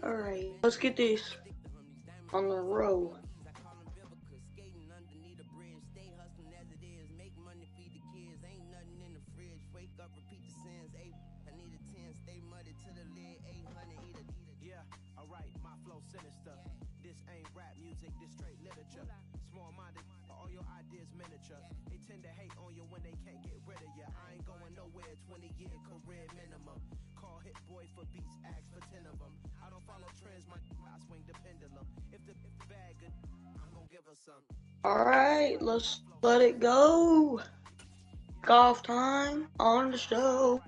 Alright. Let's get this on the row. Alright, let's let it go. Golf time on the show.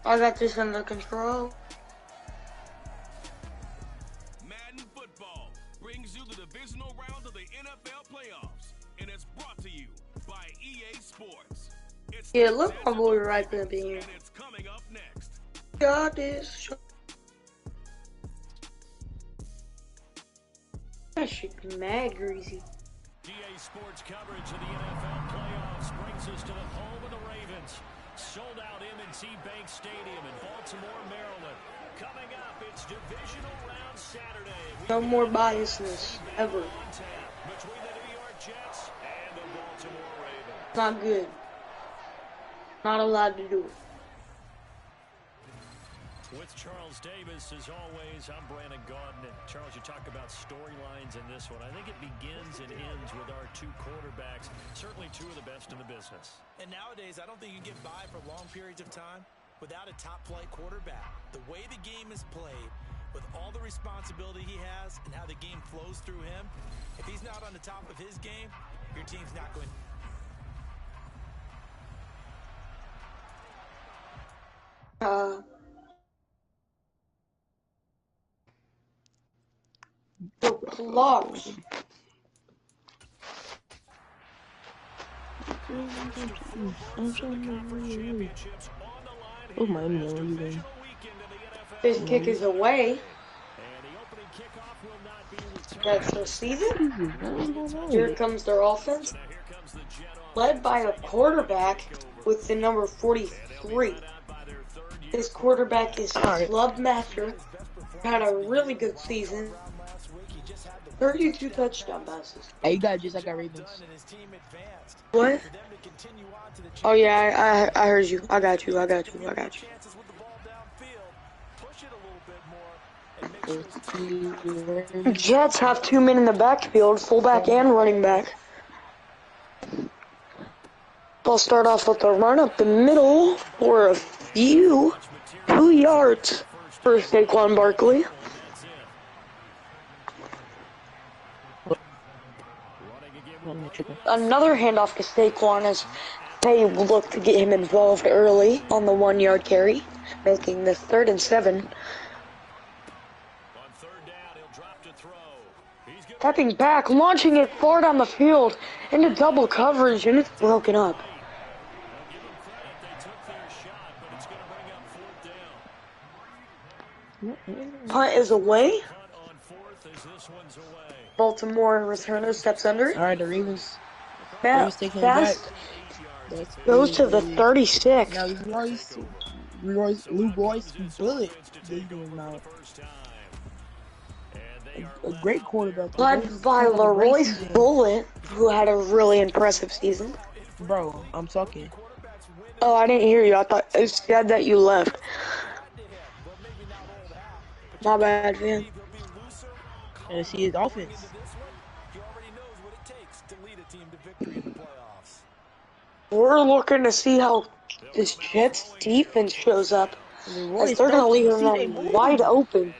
I got this under control. Madden Football brings you the divisional round of the NFL playoffs, and it's brought to you by EA Sports. Yeah, look my boy right there being. And it's coming up next. Got this. That shit be mad greasy. EA Sports coverage of the NFL playoffs brings us to the home of the Ravens. Sold out M&T Bank Stadium in Baltimore, Maryland. Coming up, it's divisional round Saturday. No more biasness ever. Between the New York Jets and the Baltimore Ravens. Not good. Not allowed to do it. With Charles Davis, as always, I'm Brandon Gaudin. And Charles, you talk about storylines in this one. I think it begins and ends with our two quarterbacks, certainly two of the best in the business. And nowadays, I don't think you can get by for long periods of time without a top-flight quarterback. The way the game is played, with all the responsibility he has and how the game flows through him, if he's not on the top of his game, your team's not going. The clocks. Oh my God. This kick is away. That's the season. Here comes their offense, led by a quarterback with the number 43. This quarterback is Love Master. Had a really good season. 32 touchdown passes. Hey, you got just like our Ravens. What? Oh yeah, I heard you. I got you. Jets have 2 men in the backfield, fullback and running back. They'll start off with a run up the middle for a few 2 yards for Saquon Barkley. Another handoff to Saquon as they look to get him involved early on the 1 yard carry, making this 3rd and 7. Stepping back, launching it far down the field into double coverage, and it's broken up. Punt is away. Baltimore returner steps under. Alright, the Ravens. Fast goes to the 36. Now, Lou Royce Bullet. A great quarterback. Led by Leroy's Bullet, who had a really impressive season. Bro, I'm talking. Oh, I didn't hear you. I thought it said that you left. My bad, man. And see his offense. We're looking to see how this Jets defense shows up. As they're going to leave him wide open.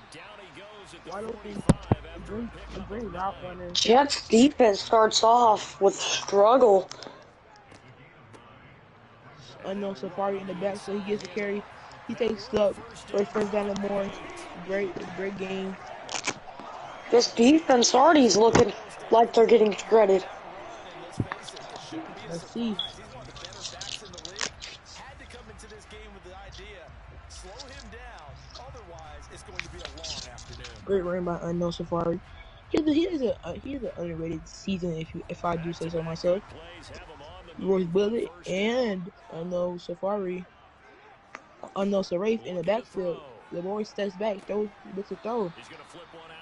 Jets defense starts off with struggle. Unknown Safari in the back, so he gets the carry. He takes up first down and more. Great game. This defense already is looking like they're getting shredded. Let's see. Great run by Unknown Safari. He is an underrated season if I do say so myself. Royce Bullet and Unknown Safari. Unknown Sarafe in the backfield. Lamore steps back, looks a throw.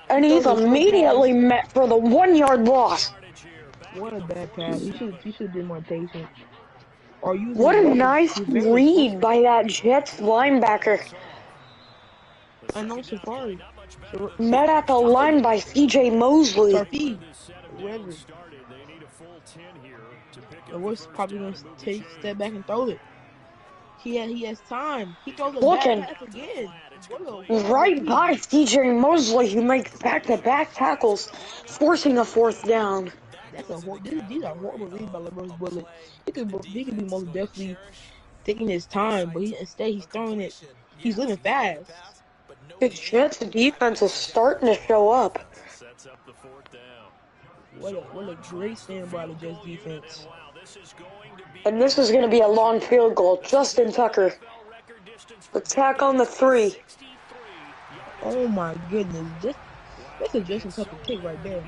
And he's immediately met for the 1-yard loss. What a bad pass. He should be more patient. What a nice read by that Jets linebacker. Unknown Safari. Met at the line by C.J. Mosley. Sarfi. Whatever. Lamore's probably going to step back and throw it. He has time. He throws a bad pass again. Right by C.J. Mosley, who makes back-to-back tackles, forcing a 4th down. These are horrible reads by LeBron's Bullet. He could be most definitely taking his time, but instead he's throwing it. He's living fast. The Jets defense is starting to show up. What a great stand by the Jets defense. And this is going to be a long field goal. Justin Tucker. Attack on the 3. Oh my goodness. That's a Justin Tucker kick right there.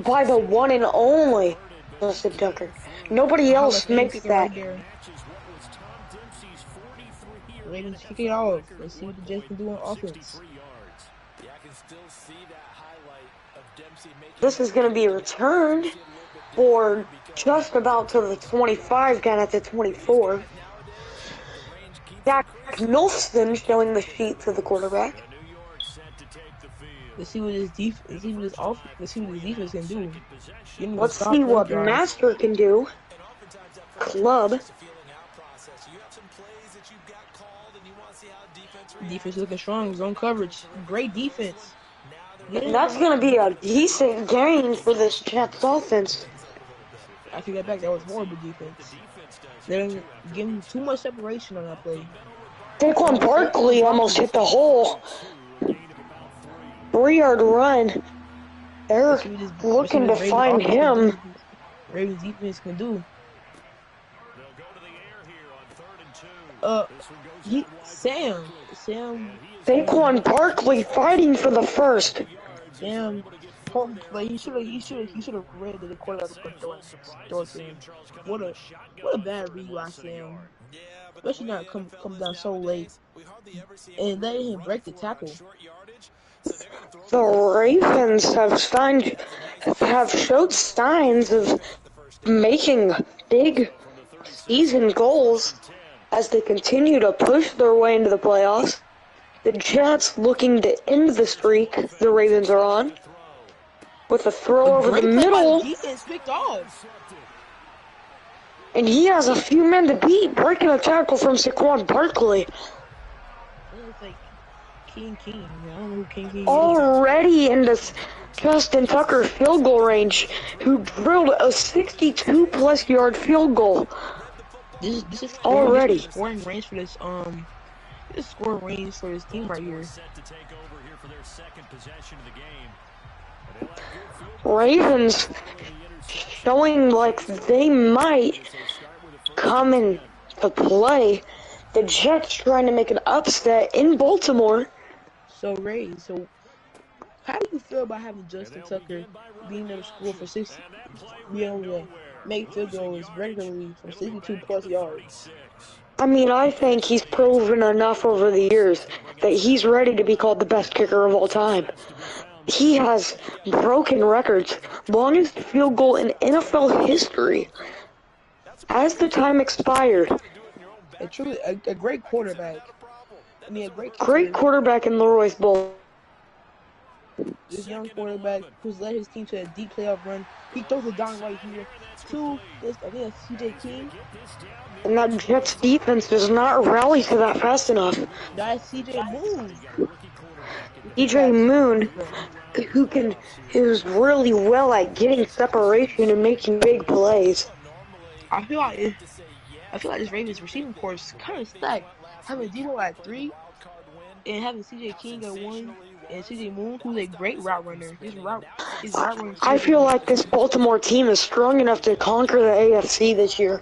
By the one and only Justin Tucker. Nobody else makes that. Right, Ravens kick it off. Let's see what the Jets can do on offense. This is going to be a return for just about to the 25, down at the 24. Jack Nolston showing the sheet to the quarterback. Let's see what his defense can do. Let's see what Master can do. Club. Defense looking strong. Zone coverage. Great defense. And that's going to be a decent gain for this Jets offense. I take that back. That was horrible defense. They didn't give him too much separation on that play. Saquon Barkley almost hit the hole. 3-yard run. They're looking to find him. Ravens defense can do. Sam. Saquon Barkley fighting for the first. Sam. Like he should have read that the quarterback was going to throw it to him. What a bad read by Sam. Especially not come down so late and let him break the tackle. The Ravens have showed signs of making big season goals as they continue to push their way into the playoffs. The Jets looking to end the streak the Ravens are on with a throw over the middle. Defense picked off. And he has a few men to beat, breaking a tackle from Saquon Barkley. It's like King. I don't know who King is. Already in this Justin Tucker field goal range, who drilled a 62+ yard field goal. This is already scoring range for this scoring range for this team right here. Ravens showing like they might come in to play. The Jets trying to make an upset in Baltimore. So Ray, how do you feel about having Justin Tucker being able to score for 60, being able to make field goals regularly from 62+ yards? I mean, I think he's proven enough over the years that he's ready to be called the best kicker of all time. He has broken records, longest field goal in NFL history. As the time expired, a great quarterback. I mean, great quarterback in Leroy's Bowl. This young quarterback who's led his team to a deep playoff run. He throws it down right here to this, I think that's C.J. King. And that Jets defense does not rally to that fast enough. That's C.J. Moon. C.J. Moon, who's really well at getting separation and making big plays. I feel like this Ravens receiving corps is kind of stacked. Having Debo at 3 and having C.J. King at 1 and C.J. Moon, who's a great route runner. I feel like this Baltimore team is strong enough to conquer the AFC this year.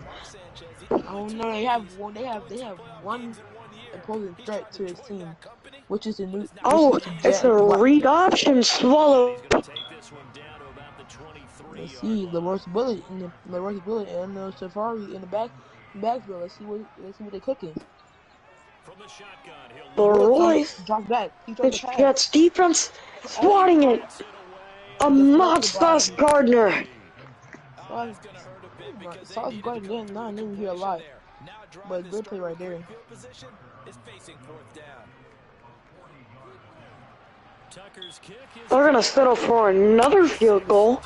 I don't know. They have one opposing threat to his team, which is the new, which Oh, is the it's a Jet. read option swallow. Let's see LaRoyce Bullet and Safari in the backfield. Let's see what they're cooking. Bullet Royce, drops back. He the throws the pass. Jets defense swatting it. Amongst Sauce Gardner. Sauce Gardner didn't not name here a lot, but good play right there. They're gonna settle for another field goal.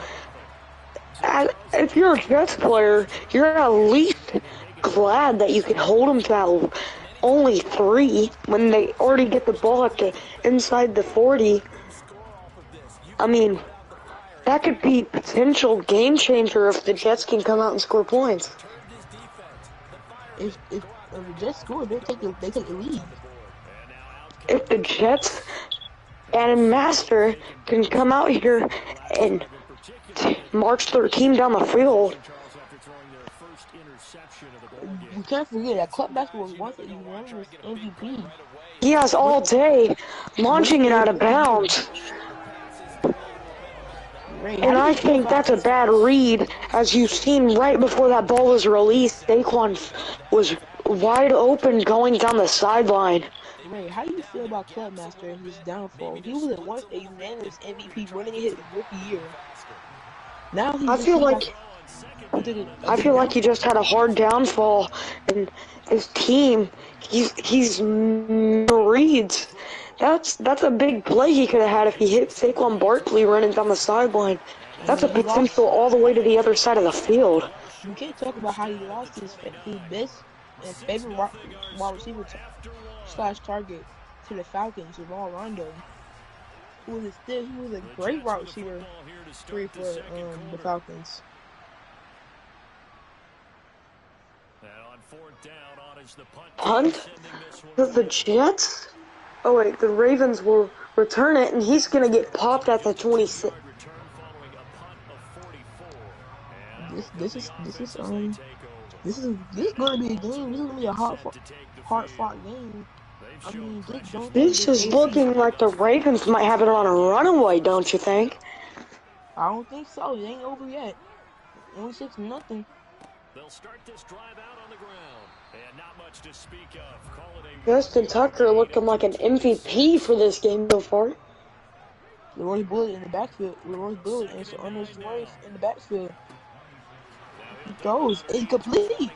If you're a Jets player, you're at least glad that you can hold them to only 3 when they already get the ball at the inside the 40. I mean, that could be potential game changer if the Jets can come out and score points. If the Jets score, they take the lead. If the Jets and Master can come out here and march their team down the field. You can't forget that Club Basketball was once a unanimous MVP. He has all day launching it out of bounds. And I think that's a bad read. As you've seen right before that ball was released, Saquon was wide open going down the sideline. Ray, how do you feel about Clubmaster and his downfall? He was once a unanimous MVP winning his rookie year. Now I feel like he just had a hard downfall, and his team, he's reads. That's a big play he could have had if he hit Saquon Barkley running down the sideline. That's a potential all the way to the other side of the field. You can't talk about how he lost his best and favorite wide receiver / target to the Falcons, Jamal Rondo, who was a great wide receiver for the Falcons. Punt? The Jets? Oh wait, the Ravens will return it, and he's gonna get popped at the 26. This is gonna be a game. This is gonna be a hard-fought game. I mean, this is looking like the Ravens might have it on a runaway, don't you think? I don't think so. It ain't over yet. Only 6-0. They'll start this drive out on the ground, and not much to speak of. Call it a Justin Tucker looking like an MVP for this game so far. LaRoyce Bullet in the backfield. LaRoyce Bullet and Ernest Rice in the backfield. He throws incomplete.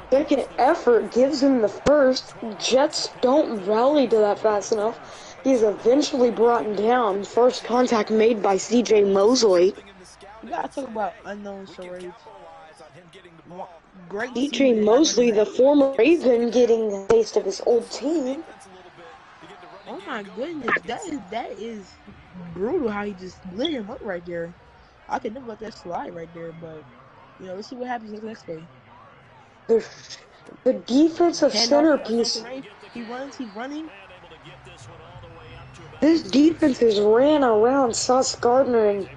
Second effort gives him the first. Jets don't rally to that fast enough. He's eventually brought down. First contact made by C.J. Mosley. We gotta talk about unknown charades. C.J. Mosley, the former Raven, getting a taste of his old team. Oh my goodness, that is brutal how he just lit him up right there. I could never let that slide right there, but let's see what happens next play. The defensive centerpiece. He's running. This defense has ran around Sauce Gardner and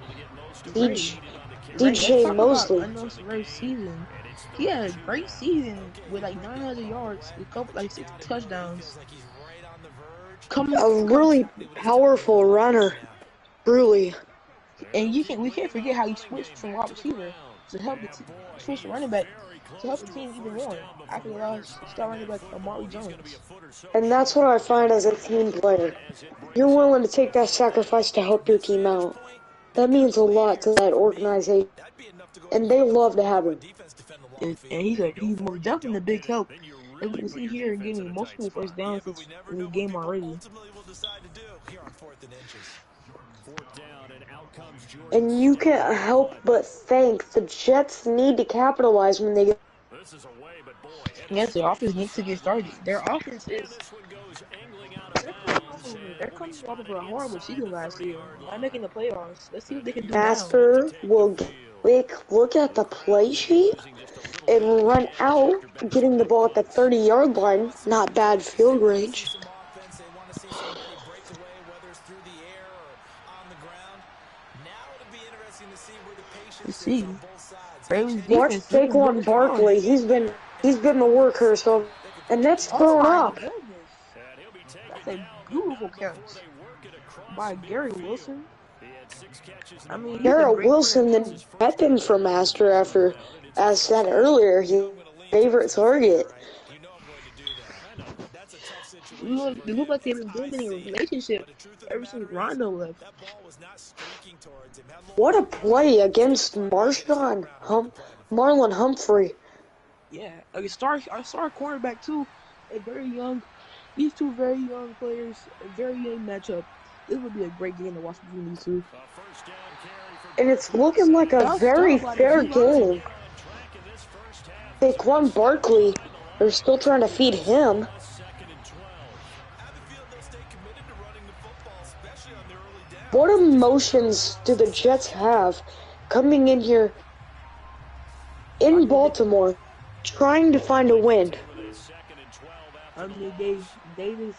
DJ Mosley. Season. He had a great season with like 900 yards, a couple 6 touchdowns. A really powerful runner, truly. And we can't forget how he switched from wide receiver to help switch to running back to help the team even more. After they start running back Amari Jones. And that's what I find as a team player. You're willing to take that sacrifice to help your team out. That means a lot to that organization, and they love to have him. And he's more definitely a big help. As we can see here, getting multiple first downs in the game already. And you can't help but think the Jets need to capitalize when they get. Yes, their offense needs to get started. Their offense is. They're coming off of a horrible season last year. Not making the playoffs. Let's see what they can do Master will look at the play sheet and run out, getting the ball at the 30-yard line. Not bad field range. Let's see. Watch Saquon Barkley. He's been He's been the worker, so and that's Oh thrown my up. goodness. That's a beautiful catch by Gary Wilson. I mean, he's a Garrett great player Wilson, too. the weapon for Master after, as said earlier, his favorite target. They look like they've been building a relationship ever since Rondo left. What a play against Marlon Humphrey. Yeah, a star cornerback too. A very young, these two very young players, a very young matchup. This would be a great game to watch between these two. And it's looking like a very fair game. Saquon Barkley, they're still trying to feed him. What emotions do the Jets have coming in here in Baltimore, trying to find a win? I mean, they just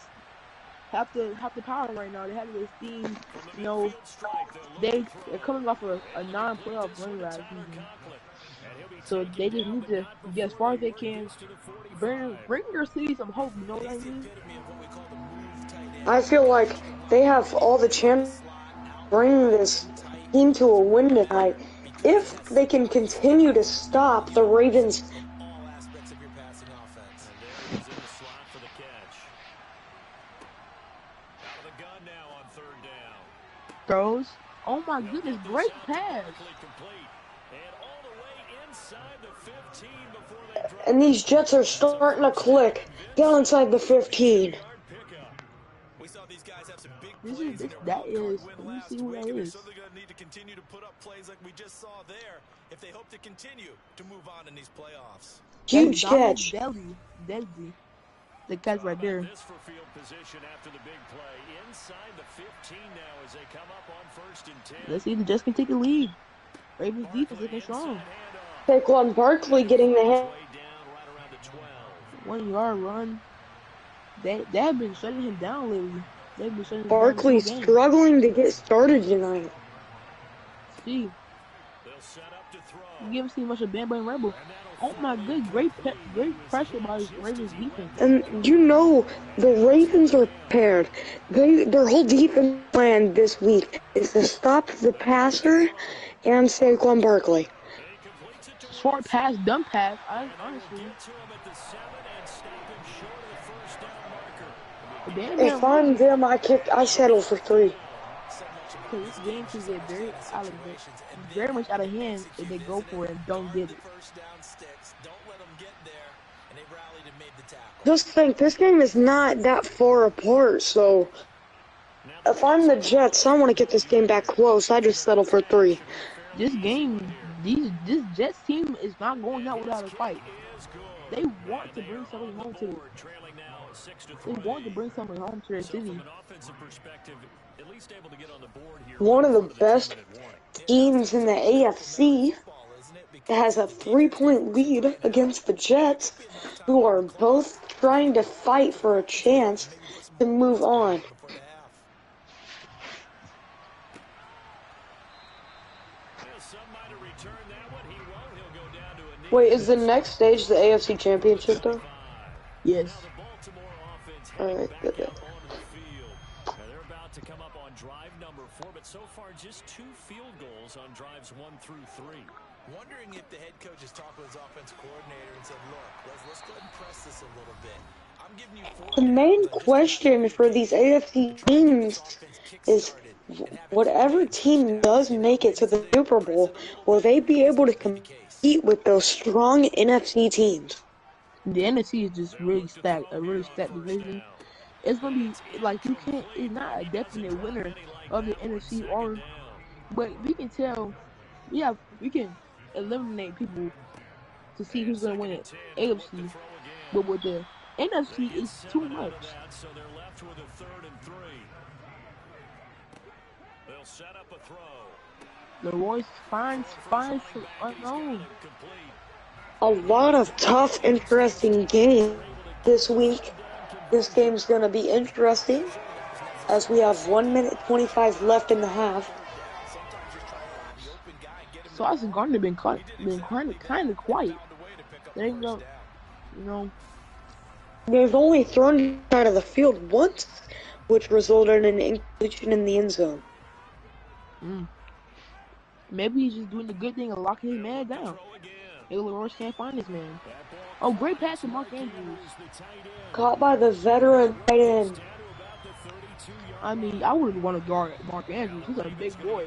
have the power right now. They have this team, you know, they're coming off a non-playoff run last season. So they just need to get as far as they can, bring their city some hope, you know what I mean? I feel like they have all the chance to bring this team to a win tonight if they can continue to stop the Ravens. Throws. Oh my goodness, great pass. And these Jets are starting to click down inside the 15. Let me see who that is. Need to continue to put up plays like we just saw there if they hope to continue to move on in these playoffs. Huge catch. Deadly. The catch right there. Let's see if the Jets can take the lead. Ravens defense looking strong. Saquon Barkley getting the hit. 1 yard run. They have been shutting him down lately. They've been shutting him Barkley down struggling to get started tonight. See. You haven't seen much of Bam Rebel. Oh my good, great pressure by the Ravens defense. And you know the Ravens are prepared. Their whole defense plan this week is to stop the passer and Saquon Barkley. Short pass, dumb pass, honestly. If I'm them, I settle for 3. Because this game can get very much out of hand if they go for it and don't get it. Just think, this game is not that far apart, so if I'm the Jets, I want to get this game back close. I just settle for 3. This game, this Jets team is not going out without a fight. They want to bring something home to them. They want to bring something home to their city. One of the best teams in the AFC has a 3-point lead against the Jets, who are both trying to fight for a chance to move on. Wait, is the next stage the AFC Championship, though? Yes. Alright, good. They're about to come up on drive number 4, but so far just 2 field goals on drives 1 through 3. Wondering if the head coach has talked with his offensive coordinator and said, look, let's go ahead and press this a little bit. I'm giving you 4 The main question for these AFC teams is whatever team does make it to the Super Bowl, will they be able to compete with those strong NFC teams? The NFC is just really stacked, a really stacked division. It's gonna be like it's not a definite winner of the NFC but we can tell, we can eliminate people to see who's gonna win it. AFC, but with the NFC, it's too much. So they're left with a 3rd and 3. They'll set up a throw. The Royce finds unknown. A lot of tough, interesting games this week. This game's going to be interesting as we have 1 minute 25 left in the half. Sauce and Gardner been kind of quiet. They ain't You know, They've only thrown out of the field once, which resulted in an incompletion in the end zone. maybe he's just doing the good thing of locking his man down. Taylor Royce can't find his man. Oh, great pass to Mark Andrews. Caught by the veteran tight end. I mean, I wouldn't want to guard Mark Andrews. He's a big boy.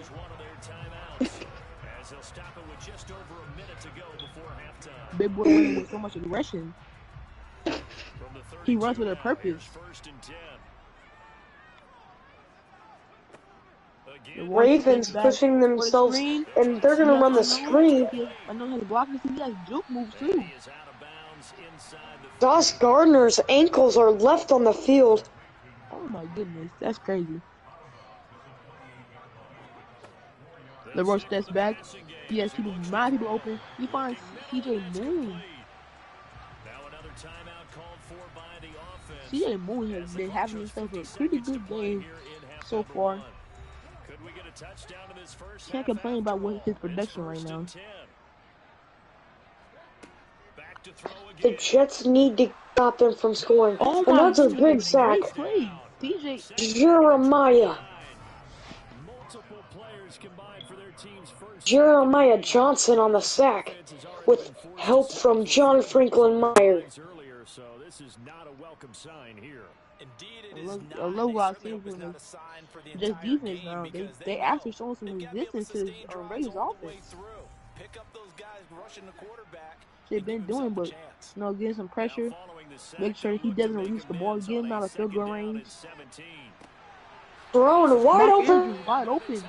Big boy running with so much aggression. He runs with a purpose. The Ravens pushing themselves, and they're going to run the screen. I know how to block this. He has juke moves too. Sauce Gardner's ankles are left on the field. Oh my goodness, that's crazy. LeRoy steps back. He has people open. He finds CJ Moon. CJ Moon has been having himself a pretty good game so far. Can't complain about his production right now. The Jets need to stop him from scoring. Oh and my that's a goodness, big sack. Great play. Jeremiah Johnson on the sack with help from John Franklin Meyer. A low out season just defense now. They actually showing some resistance to Raiders offense. They've been doing, but getting some pressure. Make sure he doesn't release the ball. Get him out of field goal range. Thrown wide open.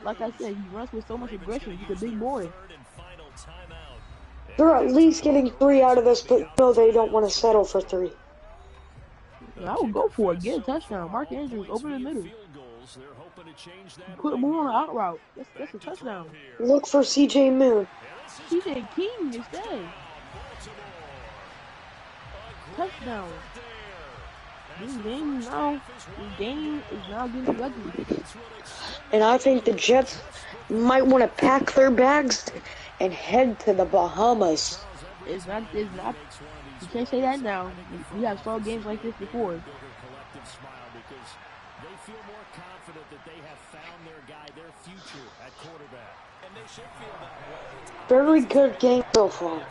Like I said, he runs with so much aggression. He's a big boy. They're at least getting 3 out of this, but no, they don't want to settle for 3. I would go for it. Get a touchdown. Mark Andrews open in the middle. Put him on the out route. That's a touchdown. Look for CJ Moon. CJ King instead. Touchdown. This game is now getting ugly. And I think the Jets might want to pack their bags and head to the Bahamas. It's not. You can't say that now. We have saw games like this before. Very good game so far.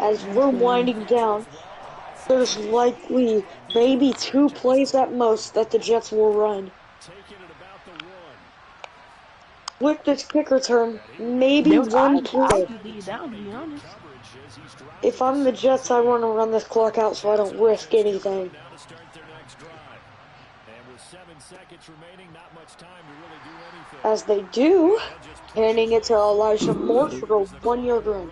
As we're winding down, there's likely maybe 2 plays at most that the Jets will run. With this kick return, maybe 1 play. If I'm the Jets, I want to run this clock out so I don't risk anything. As they do, handing it to Elijah Moore for a 1-yard run.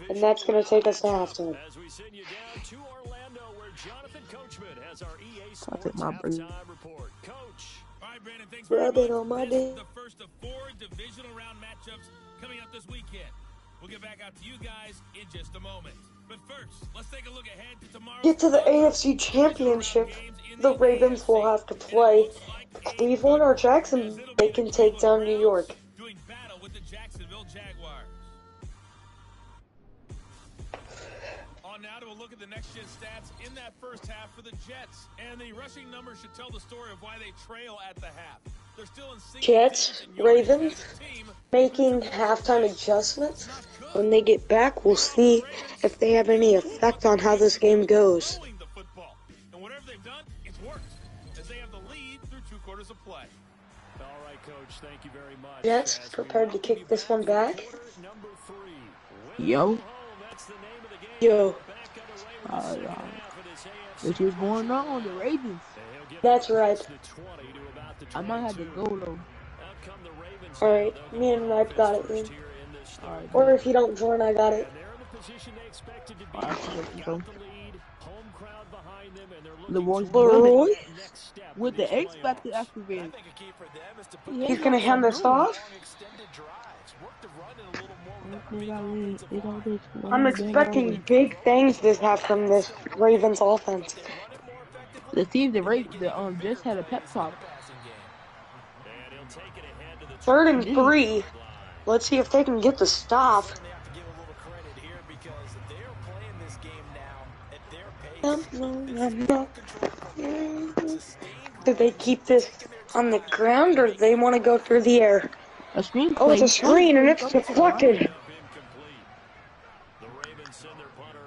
And that's going to take us to halftime. I'll take my break. Rub it on my dick. The first of 4 divisional round matchups coming up this weekend. We'll get back out to you guys in just a moment. But first, let's take a look ahead to tomorrow. Get to the AFC Championship. The Ravens will have to play Cleveland or Jacksonville. They can take down New York. Doing battle with the Jacksonville Jaguars. On now to a look at the next-gen stats in that first half for the Jets. And the rushing numbers should tell the story of why they trail at the half. They're still in Jets, Ravens, making halftime adjustments. When they get back, we'll see if they have any effect on how this game goes. And whatever they've done, it's worked, as they have the lead through 2 quarters of play. All right, Coach, thank you very much. Jets prepared to kick this one back. Yo. Which is going on, the Ravens. That's right. I might have to go though. Alright, me and Mike got it then. Right, or if you don't join, I got it. LeRoy with the X Factor activated. He's gonna hand this off. I'm expecting big things this half from this Ravens offense. Let's see if the Jets had a pep talk. 3rd and 3. Let's see if they can get the stop. Do they keep this on the ground or do they want to go through the air? A screen Oh, it's a play. screen and it's deflected.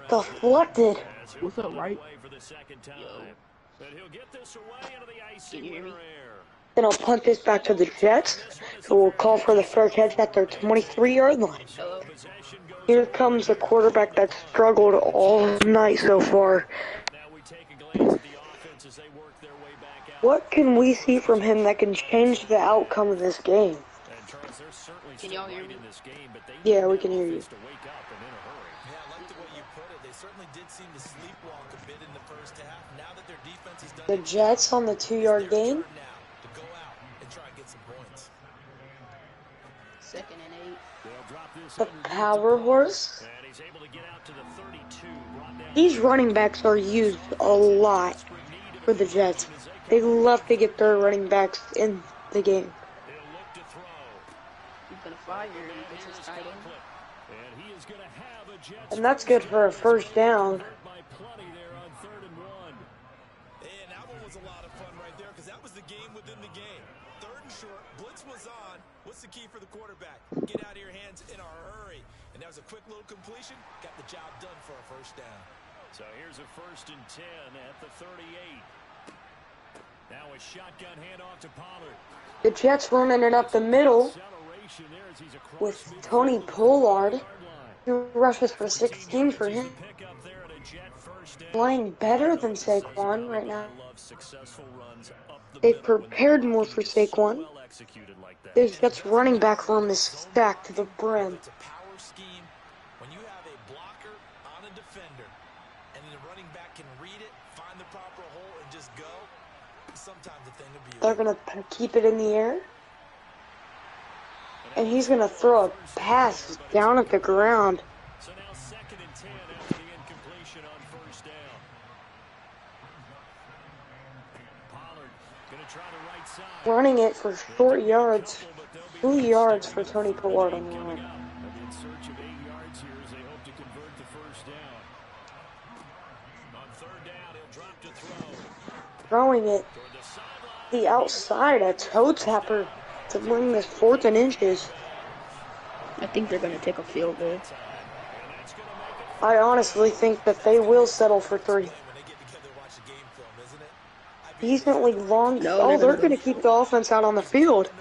Deflected. What's up, right? Can you hear me? Then I'll punt this back to the Jets, who will call for the fair catch at their 23-yard line. Hello? Here comes a quarterback that struggled all night so far. What can we see from him that can change the outcome of this game? Can y'all hear me? Yeah, we can hear you. Yeah, I like the way you put it. They certainly did seem to sleepwalk a bit in the first half. Now that their defense has done The Jets on the 2-yard gain. now to go out and try and get some points. 2nd and 8. The power horse. These running backs are used a lot for the Jets. They love to get their running backs in the game. He's gonna fire and this is tight end. And that's good for a first down. And that one was a lot of fun right there because that was the game within the game. 3rd and short, blitz was on. What's the key for the quarterback? Get out of your hands in a hurry. And that was a quick little completion. Got the job done for a first down. So here's a 1st and 10 at the 38. Now a shotgun handoff to Pollard. The Jets running it up the middle with Tony Pollard, who rushes for 16 for him. Playing better than Saquon right now. They've prepared more for Saquon. This Jets running back room is stacked to the brim. It's a power scheme. When you have a blocker on a defender and the running back can read it, find the proper hole, and just go, sometimes the thing will be... They're going to keep it in the air. And he's going to throw a pass down at the ground. So now 2nd and 10 after the incompletion on 1st down. Pollard going to try the right side. Running it for short yards. 2 yards for Tony Pollard on the line. In search of 8 yards here as they hope to convert the first down. On 3rd down, he'll drop to throw. Throwing it the outside, a toe tapper to bring this 4th and inches. I think they're gonna take a field goal. I honestly think that they will settle for 3. Decently long. No, They're going to keep the offense out on the field.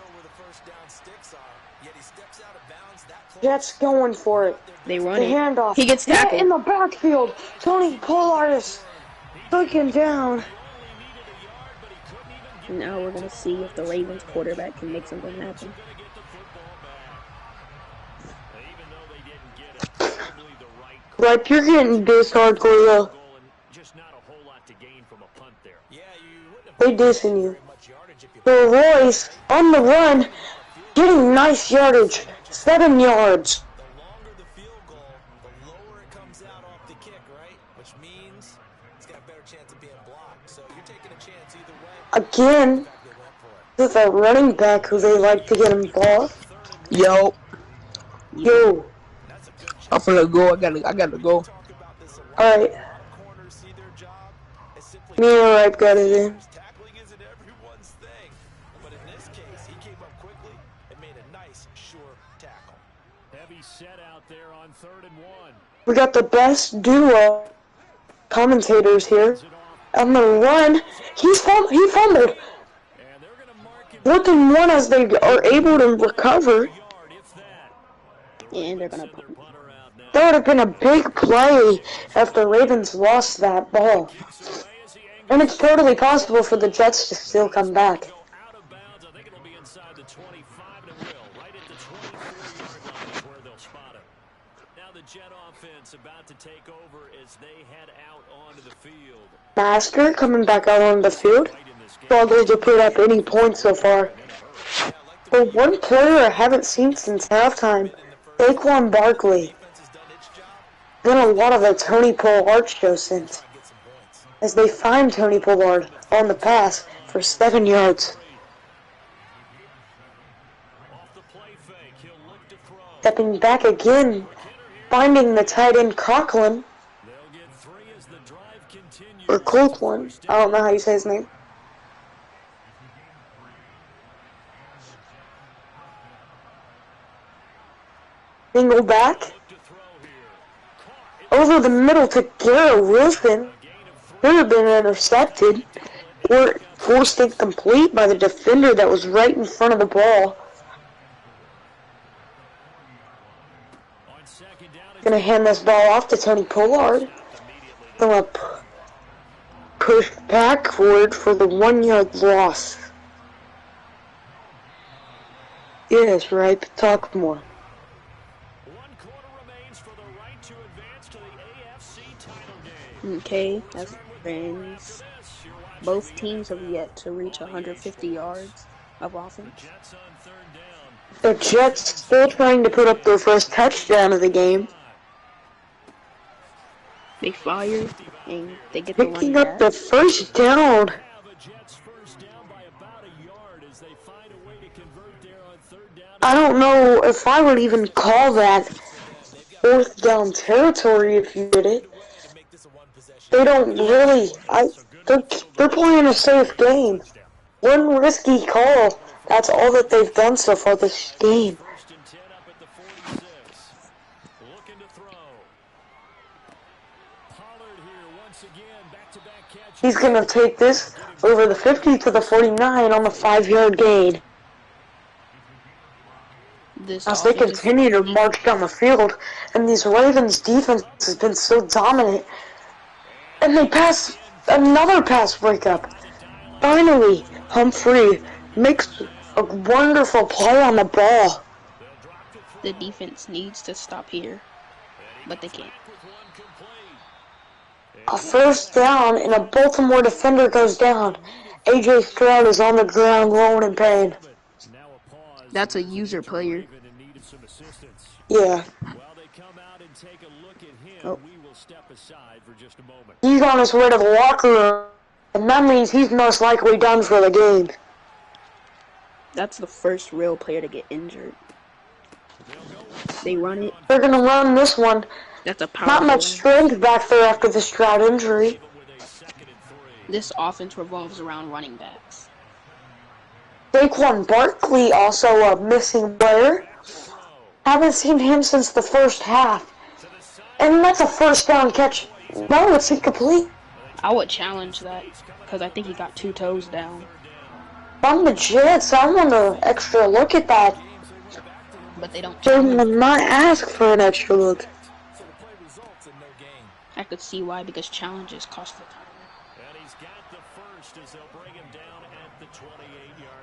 Jets going for it. They run The it. handoff. He gets Yeah, tackled. in the backfield. Tony Pollard is looking down. Now we're gonna see if the Ravens quarterback can make something happen. Like, you're getting this hardcore, though. Just not a whole lot to gain from a punt there. They dissing you. So Royce on the run, getting nice yardage. 7 yards. The longer the field goal, the lower it comes out off the kick, right? Which means it's got a better chance of being blocked. So you're taking a chance either way. Again, with a running back who they like to get involved. Yo, Yo. I'm finna go. I gotta go. Alright. Me and Ripe got it in. Tackling isn't everyone's thing, but in this case, he came up quickly and made a nice, sure tackle. Heavy set out there on 3rd and 1. We got the best duo commentators here. On the run, he fumbled. And they're going to mark him 4th and 1 as they are able to recover. yard, if that. And they're gonna punt. Punter out now. That would have been a big play if the Ravens lost that ball. And it's totally possible for the Jets to still come back. Out of bounds. I think it'll be inside the 25, and it will. Right at the 24-yard line is where they'll spot it. Now the Jet offense about to take over as they head out onto the field. Master coming back out on the field. Struggled to put up any points so far. But one player I haven't seen since halftime, Saquon Barkley. Been a lot of the Tony Pollard show since. As they find Tony Pollard on the pass for 7 yards. Off the play fake, he'll look to throw. Stepping back again, finding the tight end Conklin. They'll get 3 as the drive continues. Or Copeland. I don't know how you say his name. Single back. Over the middle to Garrett Wilson. Could have been intercepted. Or forced incomplete by the defender that was right in front of the ball. Gonna hand this ball off to Tony Pollard. Gonna push backward for the 1-yard loss. Yes, right. Talk more. 1 quarter remains for the right to advance to the AFC title game. Okay, as friends, both teams have yet to reach 150 yards of offense. The Jets still trying to put up their first touchdown of the game. They fire and they get the Picking running up back. the first down. I don't know if I would even call that fourth down territory if you did it. They don't really. They're playing a safe game. One risky call. That's all that they've done so far this game. He's going to take this over the 50 to the 49 on the 5-yard gain. As they continue to march down the field, and these Ravens defense has been so dominant. And they pass another pass breakup. Finally, Humphrey makes a wonderful play on the ball. The defense needs to stop here, but they can't. A first down and a Baltimore defender goes down. AJ Stroud is on the ground rolling in pain. That's a user player. Yeah. Oh. He's on his way to the locker room, and that means he's most likely done for the game. That's the first real player to get injured. They run it. They're gonna run this one. That's a power. Not much strength back there after the Stroud injury. This offense revolves around running backs. Saquon Barkley also a missing player. Haven't seen him since the first half. And that's a first down catch. No, it's incomplete. I would challenge that, because I think he got 2 toes down. On the Jets, I want an extra look at that. But they don't They challenge. will not ask for an extra look. I could see why, because challenges cost the time.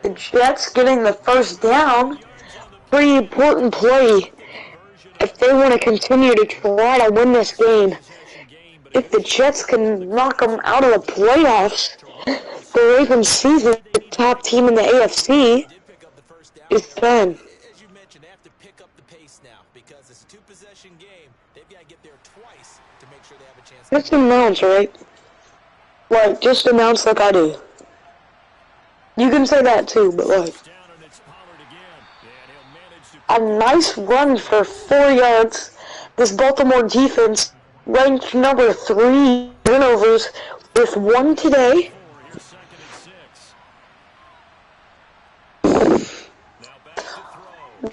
The Jets getting the first down. Pretty important play if they want to continue to try to win this game. If the Jets can knock them out of the playoffs, the Ravens season, the top team in the AFC, is done. As you mentioned, they have to pick up the pace now because it's a 2-possession game. They've got to get there twice to make sure they have a chance. Just announce, right? Like, just announce like I do. You can say that too, but like, a nice run for 4 yards. This Baltimore defense ranked number 3 turnovers with 1 today.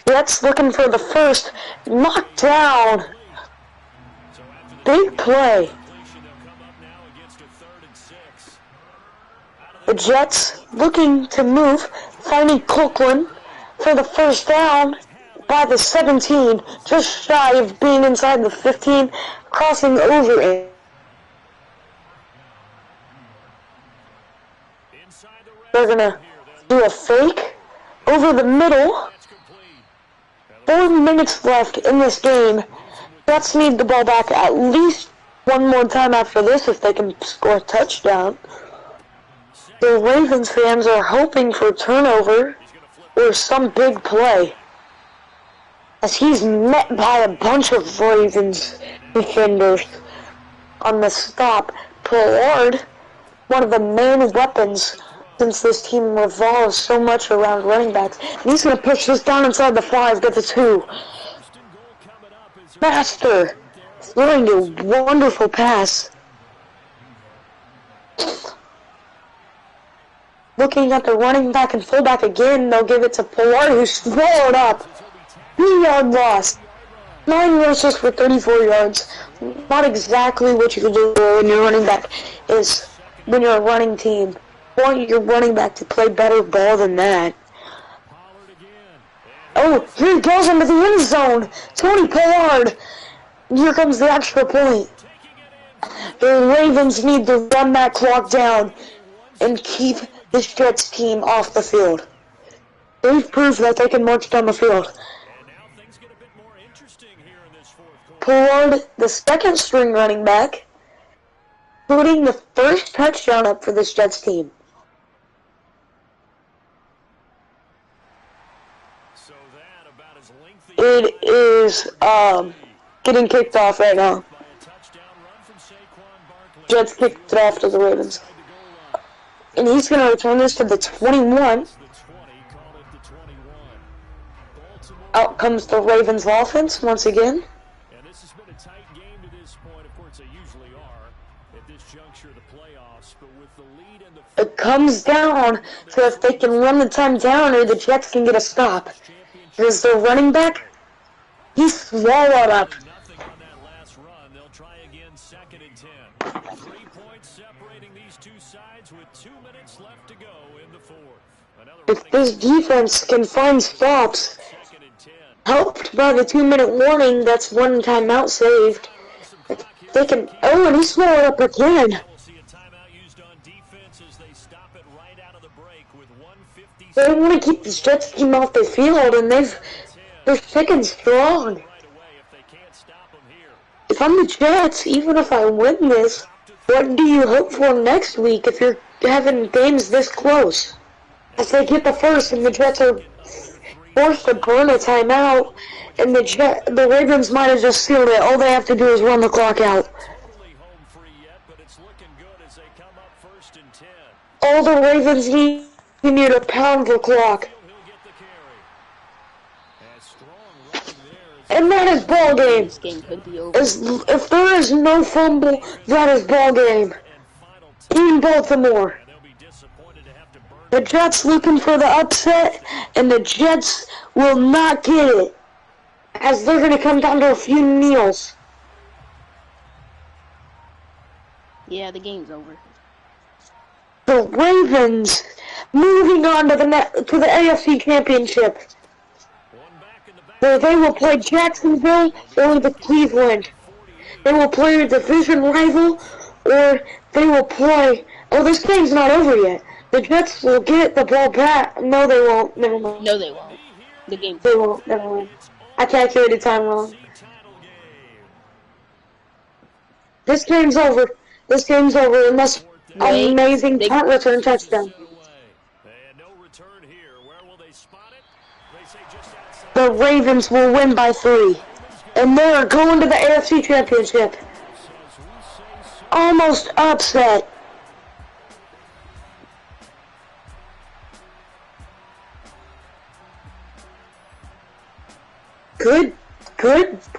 Jets looking for the first. Knocked down. Big play. The Jets looking to move, finding Copeland for the first down by the 17, just shy of being inside the 15, crossing over it. They're gonna do a fake over the middle. 4 minutes left in this game. Jets need the ball back at least one more time after this if they can score a touchdown. The Ravens fans are hoping for a turnover or some big play, as he's met by a bunch of Ravens defenders on the stop. Pollard, one of the main weapons since this team revolves so much around running backs. And he's going to push this down inside the 5, get the 2. Master throwing a wonderful pass. Looking at the running back and fullback again, they'll give it to Pollard, who's swallowed up. 3-yard loss. 9 rushes for 34 yards. Not exactly what you can do when you're running back is when you're a running team. You want your running back to play better ball than that. Oh, here he goes into the end zone. Tony Pollard. Here comes the extra point. The Ravens need to run that clock down and keep the Jets team off the field. They've proved that they can march down the field. Pollard, the second string running back, putting the first touchdown up for this Jets team. It is getting kicked off right now. Jets kicked it off to the Ravens. And he's going to return this to the 21. Out comes the Ravens offense once again. And this has been a tight game to this point. Of course, they usually are at this juncture of the playoffs. But with the lead and the it comes down to if they can run the time down or the Jets can get a stop. Because their running back, he's swallowed up. nothing on that last run. They'll try again, 2nd and 10. 3 points separating these two sides with 2 minutes left to go in the fourth. If this defense can find stops, helped by the 2-minute warning, that's one timeout saved. If they can, oh, and he swallowed up again. They want to keep this Jets team off the field, and they're thick and strong. If I'm the Jets, even if I win this, what do you hope for next week if you're having games this close? If they get the first and the Jets are forced to burn a timeout, and the Ravens might have just sealed it. All they have to do is run the clock out. All the Ravens need to pound the clock. And that is ball game. This game could be over. If there is no fumble, that is ball game. In Baltimore. The Jets looking for the upset, and the Jets will not get it, as they're going to come down to a few kneels. Yeah, the game's over. The Ravens moving on to the AFC Championship, where they will play Jacksonville or the Cleveland. They will play a division rival, or they will play. Oh, this game's not over yet. The Jets will get the ball back. No, they won't. Never mind. No, they won't. The game. They won't. Never mind. I calculated time wrong. This game's over. This game's over unless an amazing punt return touchdown. The Ravens will win by 3. And they're going to the AFC Championship. Almost upset. Good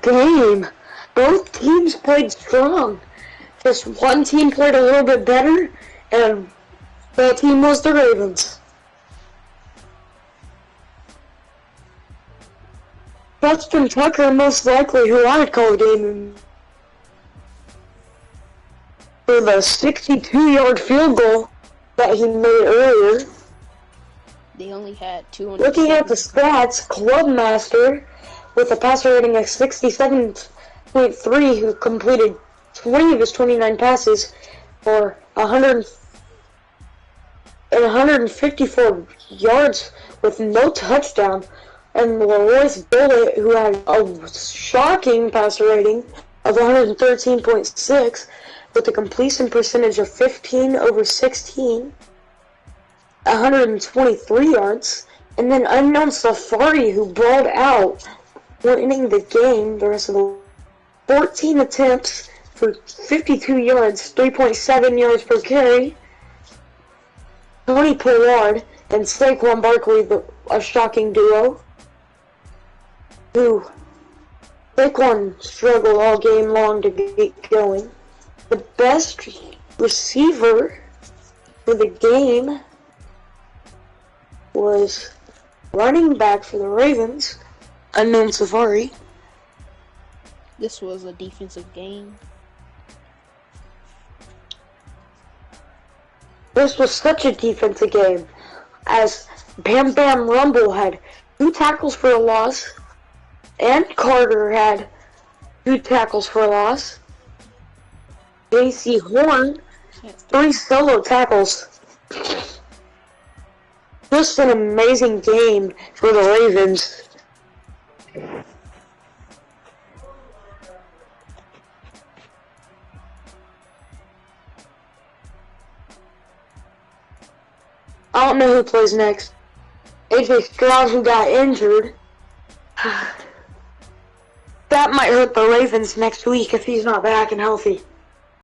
game. Both teams played strong. Just one team played a little bit better, and that team was the Ravens. Justin Tucker, most likely, who I'd call a game for the 62-yard field goal that he made earlier. They only had 200. Looking at the stats, Clubmaster, with a passer rating of 67.3, who completed 20 of his 29 passes for 154 yards with no touchdown. And Leroyce Bullet, who had a shocking passer rating of 113.6 with a completion percentage of 15 over 16, 123 yards. And then Unknown Safari, who balled out, winning the game the rest of the 14 attempts for 52 yards, 3.7 yards per carry. Tony Pollard and Saquon Barkley, a shocking duo, who Saquon struggled all game long to get going. The best receiver for the game was running back for the Ravens, Unknown Safari. This was a defensive game. This was such a defensive game, as Bam Bam Rumble had 2 tackles for a loss, and Carter had 2 tackles for a loss. J.C. Horn, 3 solo tackles. Just an amazing game for the Ravens. I don't know who plays next. AJ Stroud, who got injured. That might hurt the Ravens next week if he's not back and healthy.